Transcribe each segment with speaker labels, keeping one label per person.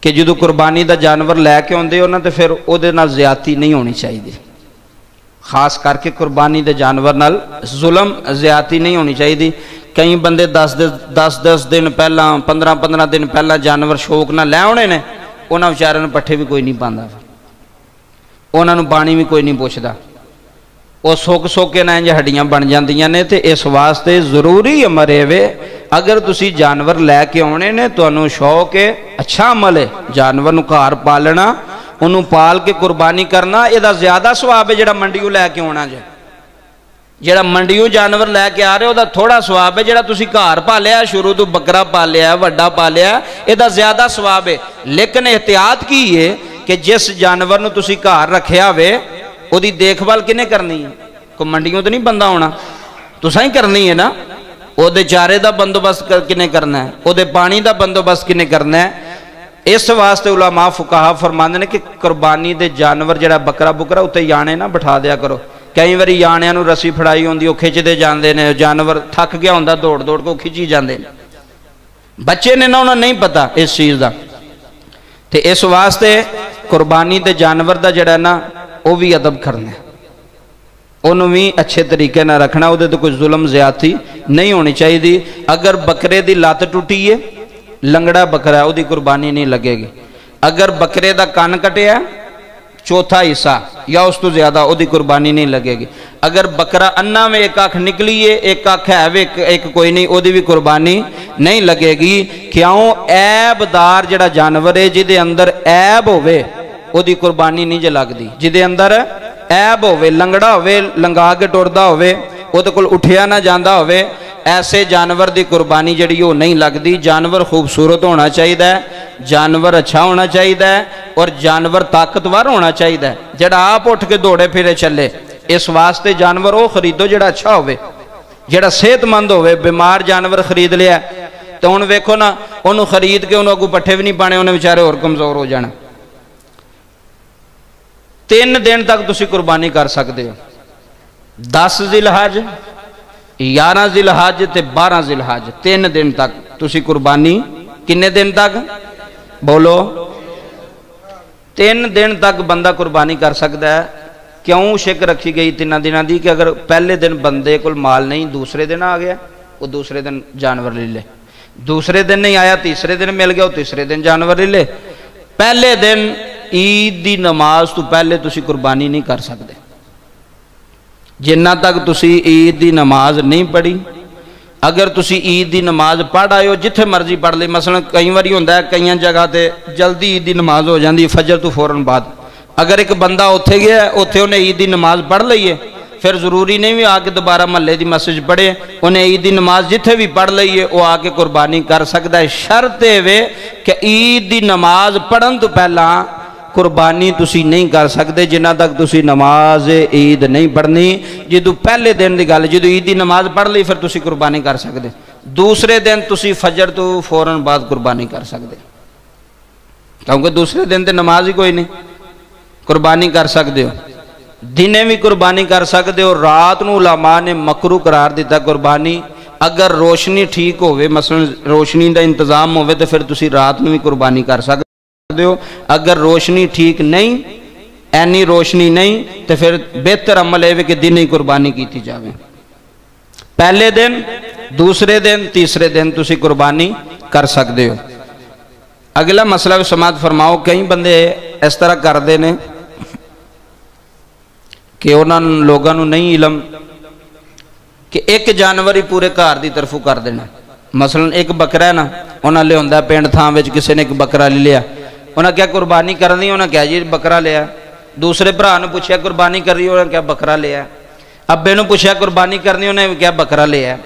Speaker 1: कि जो कुर्बानी का जानवर लैके आते हो ना तो फिर उहदे नाल ज़्यादती नहीं होनी चाहिए। खास करके कुर्बानी के जानवर नाल जुल्म ज़्यादती नहीं होनी चाहिए। कई बंदे 10 दिन पहला 15 दिन पहला जानवर शौक ना लै आने ने, उन्होंने बेचारिਆਂ ਨੂੰ पट्ठे भी कोई नहीं पाता, उन्होंने पानी भी कोई नहीं पुछदा, वो सुक के ना इंज हड्डियां बन जांदियां ने। तो इस वास्ते जरूरी अमर है, अगर तुसी जानवर लैके आने ने, तुहानू शौक है, अच्छा अमल है जानवर नूं घर पालना, उन्होंने पाल के कुर्बानी करना, यदा ज्यादा सवाब है जिहड़ा मंडियों लैके आना। जिहड़ा मंडियों जानवर लैके आ रहे हो थोड़ा सवाब है, जिहड़ा तुसी घर पालिया शुरू तो बकरा पालिया वड्डा पालिया यदा ज्यादा सवाब है। लेकिन एहतियात की है कि जिस जानवर नूं तुसी घर रखिया होवे उहदी देखभाल किने करनी है? कोई मंडियों तो नहीं बंदा होना, तुसां ही करनी है ना। उहदे चारे का बंदोबस्त किने करना है, उहदे पानी का बंदोबस्त किने करना है। इस वास्ते उलमा फुकाहा फरमांदे ने कि कुर्बानी दे जानवर जिहड़ा बकरा बुकरा उत्ते याने ना बिठा दिया करो। कई बार याणियां नूं रस्सी फड़ाई होंदी, वो खिंचते जाते हैं, जानवर थक गया होंदा दौड़ दौड़ के खिंची जाते हैं। बच्चे ने ना उन्हें नहीं पता इस चीज़ का। तो इस वास्ते कुर्बानी के जानवर का जिहड़ा ना वो भी अदब करना, उन्होंने भी अच्छे तरीके ना रखना, वो तो कोई जुल्म ज़्यादती नहीं होनी चाहिए। अगर बकरे की लत्त टुटी है, लंगड़ा बकरा, उसकी कुर्बानी नहीं लगेगी। अगर बकरे का कन कटिया चौथा हिस्सा या उस तो ज्यादा, उसकी कुर्बानी नहीं लगेगी। अगर बकरा अन्ना में एक अख निकली है, एक अख है वे एक कोई नहीं, उसकी भी कुर्बानी नहीं लगेगी। क्यों? ऐबदार जिहड़ा जानवर है जिहदे अंदर ऐब होवे उसकी कुर्बानी नहीं जे लगदी। जिहदे अंदर ऐब होवे, लंगड़ा होवे, लंगा के टुरदा होवे, उहदे कोल उठिया ना जांदा होवे, ऐसे जानवर की कुर्बानी जिहड़ी वो नहीं लगती। जानवर खूबसूरत होना चाहिए, जानवर अच्छा होना चाहिए और जानवर ताकतवर होना चाहिए, जिहड़ा आप उठ के दौड़े फिरे चले। इस वास्ते जानवर वो खरीदो जिहड़ा अच्छा होवे, जिहड़ा सेहतमंद होवे। बीमार जानवर खरीद लिया तो हुण वेखो ना, उन्होंने खरीद के उन्होंने अगू पट्ठे भी नहीं पाने, उन्हें बेचारे होर कमजोर हो जाना। 3 दिन तक तुसी कुर्बानी कर सकते हो। 10 जिलहज, 11 जिलहज ते 12 जिलहज, 3 दिन तक तुसी कुर्बानी। किन्ने दिन तक बोलो? 3 दिन तक बंदा कुर्बानी कर सकता है। क्यों शिक रखी गई 3 दिनों की? कि अगर पहले दिन बंदे को माल नहीं, दूसरे दिन आ गया, वो दूसरे दिन जानवर ले ले। दूसरे दिन नहीं आया, तीसरे दिन मिल गया, वो तीसरे दिन जानवर ले ले। पहले दिन ईद की नमाज तो पहले तुसी कुर्बानी नहीं कर सकते। जिन्ना तक तुसी ईद की नमाज नहीं पढ़ी, अगर तुसी ईद की नमाज पढ़ आए हो, जिथे मर्जी पढ़ ली। मसलन कई बार होंदा है कई जगह पर जल्दी ईद की नमाज हो जाती है फजर तो फौरन बाद। अगर एक बंदा उत्थे गया, उत्थे उन्हें ईद की नमाज पढ़ ली है, फिर जरूरी नहीं भी आके दोबारा महल्ले की मस्जिद पढ़े, उन्हें ईद की नमाज जिथे भी पढ़ ली है वो आके कुर्बानी कर सकता है। शर्त वे कि ईद की नमाज पढ़न तो पहला कुर्बानी तुसी नहीं कर सकते जिन्ना तक तुसी नमाज ईद नहीं पढ़नी। जो पहले दिन की गल, जो ईद की नमाज पढ़ ली फिर तुसी कुर्बानी कर सकते। दूसरे दिन तुसी फजर तो फौरन बाद कुर्बानी कर सकते, क्योंकि दूसरे दिन तो नमाज ही कोई नहीं। कुर्बानी कर सकते हो, दिने भी कुर्बानी कर सकते हो, रात को उलमा ने मकरू करार दिता कुर्बानी। अगर रोशनी ठीक होवे, मसलन रोशनी का इंतजाम होवे तो फिर तुसी रात में भी कुर्बानी कर सकते हो। अगर रोशनी ठीक नहीं, ऐनी रोशनी नहीं, तो फिर बेहतर अमल है कि दिन ही कुर्बानी की जाए। पहले दिन, दूसरे दिन, तीसरे दिन तुसी कुर्बानी कर सकते हो। अगला मसला भी समात फरमाओ। कई बंदे इस तरह करते हैं कि उन्होंने लोगों को नहीं इलम कि एक जानवर ही पूरे घर की तरफों कर देना। मसलन एक बकरा है ना, उन्हें लिया पिंड थां विच किसी ने एक बकरा ले लिया, उन्हें क्या कुर्बानी करनी, उन्हें क्या जी बकरा लिया। दूसरे भरा ने पूछा कुर्बानी करनी, उन्हें क्या बकरा लिया। अब्बे ने पूछा कुर्बानी करनी, उन्हें क्या बकरा लिया।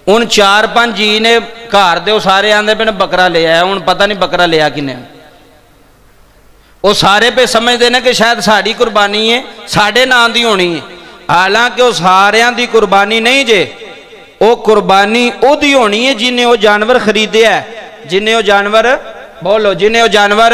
Speaker 1: उन 4-5 जी ने घर दे सारे आंदे पे बकरा लिया, हूँ पता नहीं बकरा लिया किने। वो सारे पे समझते हैं कि शायद साड़ी कुर्बानी है, साढ़े नाम की होनी है। हालांकि वो सारियां दी कुर्बानी नहीं जे, वो कुर्बानी ओदी होनी है जिन्हें वो जानवर खरीदे है, जिन्हें वो जानवर बोलो, जिन्हें वो जानवर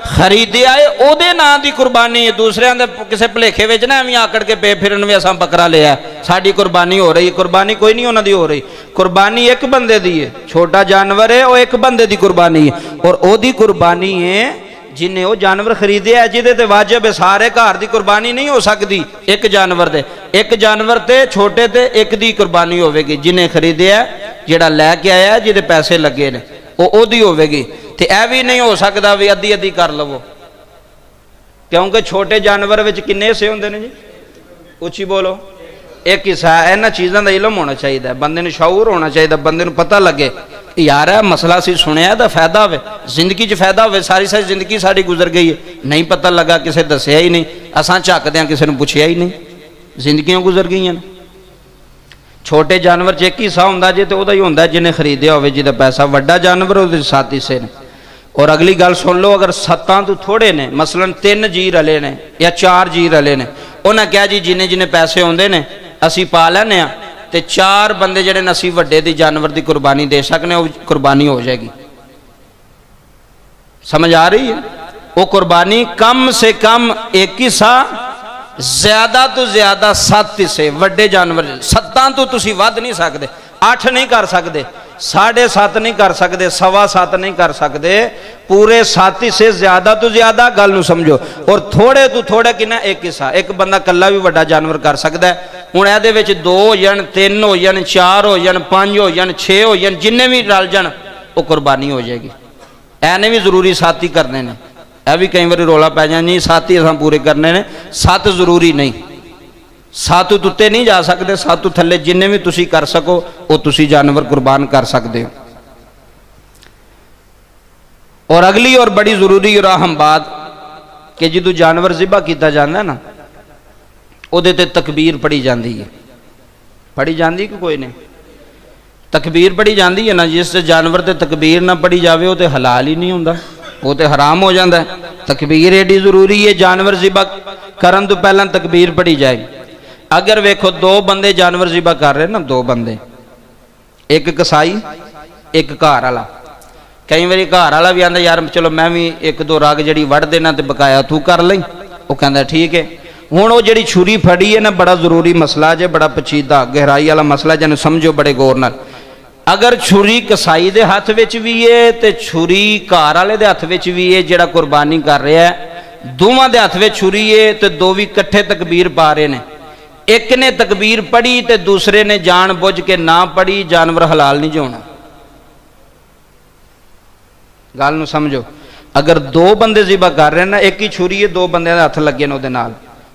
Speaker 1: खरीदिया है ओदे नां दी कुर्बानी है, दूसरे दे किसी भुलेखे विच ना एवं आकड़ के पे फिरन भी असां बकरा लिया साडी कुर्बानी हो रही है। कुर्बानी कोई नहीं उन्हां दी हो रही, कुर्बानी एक बंदे दी है, छोटा जानवर है वो एक बंदे दी कुर्बानी है। और ओदी कुर्बानी है जिन्हें वो जानवर खरीदिया जिहदे ते वाजिब है, सारे घर की कुर्बानी नहीं हो सकती, एक जानवर दे, एक जानवर ते छोटे ते एक दी कुर्बानी होवेगी। जिन्हें खरीदिया जिहड़ा लैके आया जिहदे पैसे लगे ने वो ओदी होवेगी। ते ऐ भी नहीं हो सकता भी अद्धी अद्धी कर लवो, क्योंकि छोटे जानवर विच किन्ने हिस्से होंदे ने जी? उच्ची बोलो। एक हिस्सा है। इन्हां चीज़ों का इलम होना चाहिए, बंदे नूं शऊर होना चाहिए, बंदे नूं पता लगे यार है मसला सी सुनिया तो फायदा हो, जिंदगी च फायदा हो। सारी सारी जिंदगी साड़ी गुजर गई है, नहीं पता लगा, किसी दसिया ही नहीं, असां झकदे किसी ने पूछया ही नहीं, जिंदगियां गुजर गई। छोटे जानवर च एक हिस्सा होंदा जे तो वह ही होंदा जिन्हें खरीदिया हो, जिहदा पैसा, वड्डा जानवर वो 7 हिस्से ने। और अगली गल सुन लो, अगर 7 तो थोड़े ने, मसलन 3 जी रले ने या 4 जी रले ने, उन्हें क्या जी जिन्हें जिन्हें पैसे आते हैं असी पा लैने, तो 4 बंदे जड़े असी वड्डे दी जानवर की कुर्बानी दे सकने, वो कुर्बानी हो जाएगी। समझ आ रही है? वो कुर्बानी कम से कम एक हिस्सा, ज्यादा तो ज्यादा 7 हिस्से वड्डे जानवर। 7 तो तुसी वध नहीं सकते, 8 नहीं कर सकते, 7.5 नहीं कर सकते, 7.25 नहीं कर सकते, पूरे 7 हिस्से ज्यादा तो ज्यादा। गल नूं समझो। और थोड़े तो थोड़े कि ना एक हिस्सा, एक बंदा कल्ला भी वड्डा जानवर कर सकता है। हुण इहदे विच 2 हो जाण, 3 हो जाण, 4 हो जाण, 5 हो जाण, 6 हो जाण, जिन्ने भी रल जाण वो कुर्बानी हो जाएगी। ऐने भी जरूरी 7 ही करने ने, यह भी कई बार रौला पै जाए नहीं 7 ही असां पूरे करने ने, 7 जरूरी नहीं, 7 उत्ते नहीं जा सकते, 7 थले जिन्ने भी तुसी कर सको वो तुसी जानवर कुर्बान कर सकते हो। और अगली और बड़ी जरूरी और अहम बात कि जो जानवर ज़िबा किया जाता है ना, उहदे ते तकबीर पढ़ी जाती है। पढ़ी जाती कि कोई नहीं? तकबीर पढ़ी जाती है ना। जिस जानवर ते तकबीर ना पढ़ी जाए वो तो हलाल ही नहीं होंदा, वो तो हराम हो जाता है। तकबीर एडी जरूरी है, जानवर ज़िबा करन तो पहला तकबीर पढ़ी जाए। अगर वेखो 2 बंदे जानवर ज़िबा कर रहे ना, 2 बंदे, एक कसाई एक घर वाला। कई बार घर वाला भी आंदा यार चलो मैं भी 1-2 रग जी वढ़ देना तो बकाया तू कर ली, वो कहता ठीक है। हुण वो जी छुरी फड़ी है ना, बड़ा जरूरी मसला जे, बड़ा पचीदा गहराई वाला मसला, जिन्हें समझो बड़े गौर नाल। अगर छुरी कसाई दे हथ विच भी है तो छुरी घर वाले दे हथ विच भी है, जिहड़ा कुर्बानी कर रहा है, दोवां दे हथ विच छुरी है तो 2 भी इकट्ठे तकबीर पा रहे ने। एक ने तकबीर पढ़ी तो दूसरे ने जान बुझ के ना पढ़ी, जानवर हलाल नहीं जो होना। गल नूं समझो। अगर 2 बंदे ज़िबा कर रहे हैं ना, एक ही छुरी है, 2 बंदे हथ लगे ने,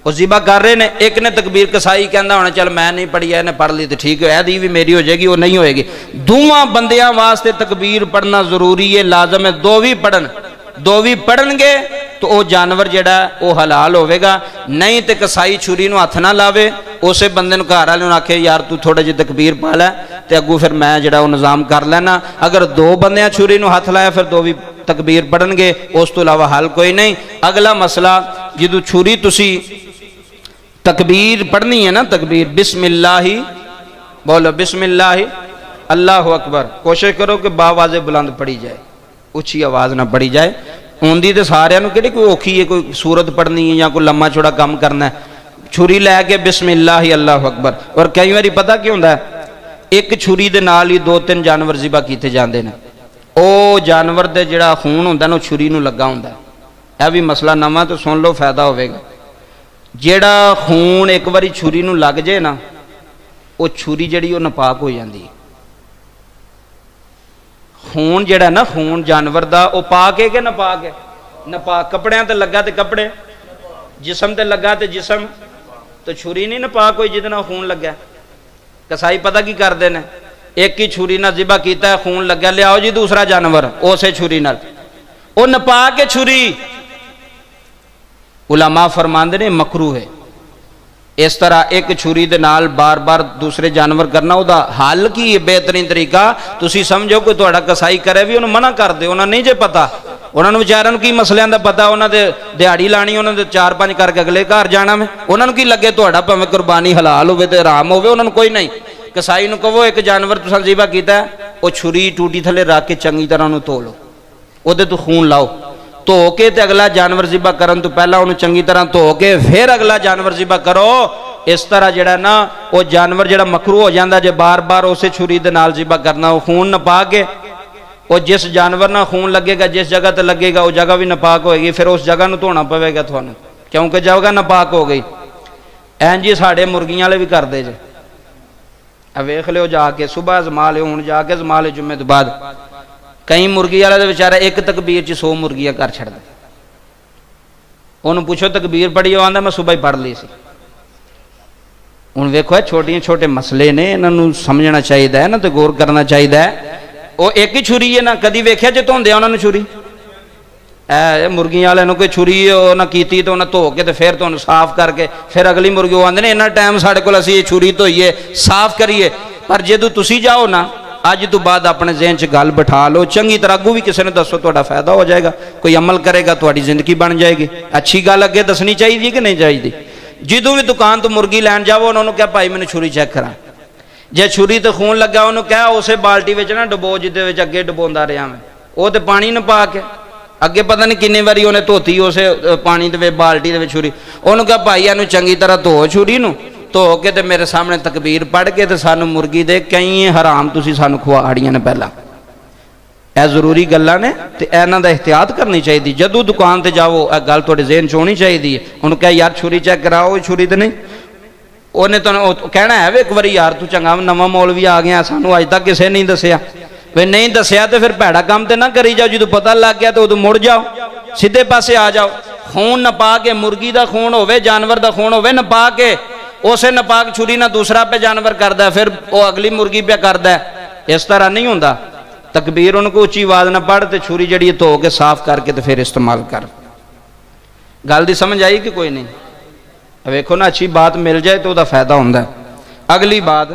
Speaker 1: वो ज़िबा कर रहे हैं, एक ने तकबीर, कसाई कहता होना चल मैं नहीं पढ़ी, इन्हें पढ़ ली तो ठीक है, यदि भी मेरी हो जाएगी, वो नहीं होएगी। दोवां बंदियां वास्ते तकबीर पढ़ना जरूरी है, लाजम है। 2 भी पढ़न, 2 भी पढ़नगे तो वह जानवर जिहड़ा वो हलाल होवेगा। नहीं तो कसाई छुरी नूं हथ ना लावे, उस बंदे नूं घर वाले नूं आखे यार तू थोड़ा जी तकबीर पा लै तो अगू फिर मैं जिहड़ा वो निज़ाम कर लेना। अगर 2 बंदियां छुरी नूं हथ लाया फिर 2 भी तकबीर पढ़नगे, उस तो इलावा हल कोई नहीं। अगला मसला, जो छुरी तुसी तकबीर पढ़नी है ना, तकबीर बिस्मिल्लाही बोलो, बिस्मिल्लाही अल्लाहु अकबर, कोशिश करो कि बावाज़े बुलंद पढ़ी जाए, उच्ची आवाज़ ना पढ़ी जाए। आँदी तो सारिਆਂ ਨੂੰ ਕਿਹੜੀ कोई औखी है, कोई सूरत पढ़नी है या कोई लम्मा चौड़ा काम करना है, छुरी लैके बिस्मिल्लाही अल्लाहु अकबर। और कई बार पता की होंदा है, एक छुरी दे नाल ही 2-3 जानवर ज़िबा किए जाते हैं। वो जानवर दे जिहड़ा खून होंदा ना, छुरी नूं लगा होंदा। यह भी मसला नवां तो सुन लो, फायदा होवेगा। जिहड़ा खून एक बारी छुरी नूं लग जाए ना, वो छुरी जिहड़ी वो नापाक हो जाती है। खून जिहड़ा ना, खून जानवर दा वो पाक है कि नापाक है? नापाक। कपड़ियां ते लगा तो कपड़े, जिसम ते लगा तो जिसम, तो छुरी नहीं नापाक हुई जिहदे नाल खून लगा। कसाई पता की करते हैं, एक ही छुरी नाल ज़िबा कीता है, खून लगा, लियाओ जी दूसरा जानवर उसे छुरी नाल, वो नापाक है छुरी। उलमा फरमांदे ने मकरू है। इस तरह एक छुरी दे नाल बार बार दूसरे जानवर करना, उहदा हल की है बेहतरीन तरीका? तुसी समझो कोई तुहाडा कसाई करे भी उन्हें मना कर दे, उन्हें नहीं जे पता, उन्होंने बेचारिਆਂ की मसलिਆਂ ਦਾ पता, उन्होंने दिहाड़ी लानी, उन्होंने 4-5 करके अगले घर जाना में, उन्होंने की लगे तुहाडा भावें कुर्बानी हलाल होवे ते हराम होवे, उन्होंने कोई नहीं। कसाई नूं कहो एक जानवर तुसां ज़िबा कीता, वो छुरी टूटी थले रख के चंगी तरह उन्होंने धो लो, उहदे तो खून लाओ, धो के ते अगला जानवर ज़िबा करन तो पहला उन्हें चंगी तरह धो के फिर अगला जानवर ज़िबा करो। इस तरह जड़ा ना वो जानवर जड़ा मकरू हो जाता जे बार बार उस छुरी दे नाल ज़िबा करना। वो खून नपा के और जिस जानवर ना खून लगेगा जिस जगह तो लगेगा वो जगह भी नपाक होएगी, फिर उस जगह को धोना पवेगा थानू, क्योंकि जगह नपाक हो गई। एन जी साढ़े मुर्गियां वाले भी करते जे, वेख लो जाके सुबह जमा लो, हूँ जाके जमा लो जुम्मे तो बाद। कई मुर्गी वाले तो बेचारा एक तकबीर च 100 मुर्गियां कर छड़दा। उन्होंने पूछो तकबीर पढ़ी, आंदा मैं सुबह ही पढ़ ली सी। हूँ वेखो छोटे छोटे मसले ने, इन्हों समझना चाहिए है ना, तो गौर करना चाहिए है। वो एक ही छुरी है ना, कभी वेख्या जो धोंदे उन्होंने छुरी मुर्गियां वाले कोई छुरी ना की तो उन्हें धो के फिर तुहानू साफ करके फिर अगली मुर्गी आते हैं इन्ना टाइम साढ़े को असीं छुरी धोईए साफ करिए। पर जो तुसी जाओ ना अज तो बाद अपने जहन च गल बिठा लो, चंगी तरह अगू भी किसी ने दसो, तो फायदा हो जाएगा, कोई अमल करेगा तो जिंदगी बन जाएगी। अच्छी गल अगे दसनी चाहिए कि नहीं चाहिए। जो भी दुकान तो मुर्गी लैन जाओ उन्होंने क्या भाई मैंने छुरी चेक करा, जे छुरी तो खून लगा उन्होंने क्या उस बाल्टी में ना डबो जिद अगे डबोंदा रहा मैं, वो तो पानी न पा के अगे पता नहीं किन्नी बारी उन्हें धोती उस पानी दे बाल्टी दे छुरी। उन्होंने कहा भाई इनू चंगी तरह धो छुरी नू, धो के ते मेरे सामने तकबीर पढ़ के ते सानू मुर्गी दे कई हराम तुसी सानू खुआड़ियां ने पहला। यह जरूरी गल्लां ने ते इन्हां दा एहतियात करनी चाहिए। जदों दुकान ते जाओ यह गल तुहाडे ज़हन च होनी चाहिए। उन्होंने कहा यार छुरी चेक कराओ, छुरी तो नहीं, उन्हें तो कहना है वे एक बार यार तू चंगा नवा मौलवी आ गया सानू अज तक किसी नहीं दसिया। वे नहीं दसिया तो फिर भैड़ा काम तो ना करी जाओ, जो पता लग गया तो उदों मुड़ जाओ, सीधे पासे आ जाओ। खून नपा के मुर्गी का खून होवे जानवर का खून होवे नपा के उसे नपाक छुरी ना दूसरा पे जानवर करदा फिर वो अगली मुर्गी पे करदा। इस तरह नहीं होंदा। तकबीर उनको उच्ची आवाज ना पढ़ ते छुरी जड़ी धो के साफ करके तो फिर इस्तेमाल कर। गल दी समझ आई कि कोई नहीं? वेखो ना अच्छी बात मिल जाए तो उसका फायदा होंदा। अगली बात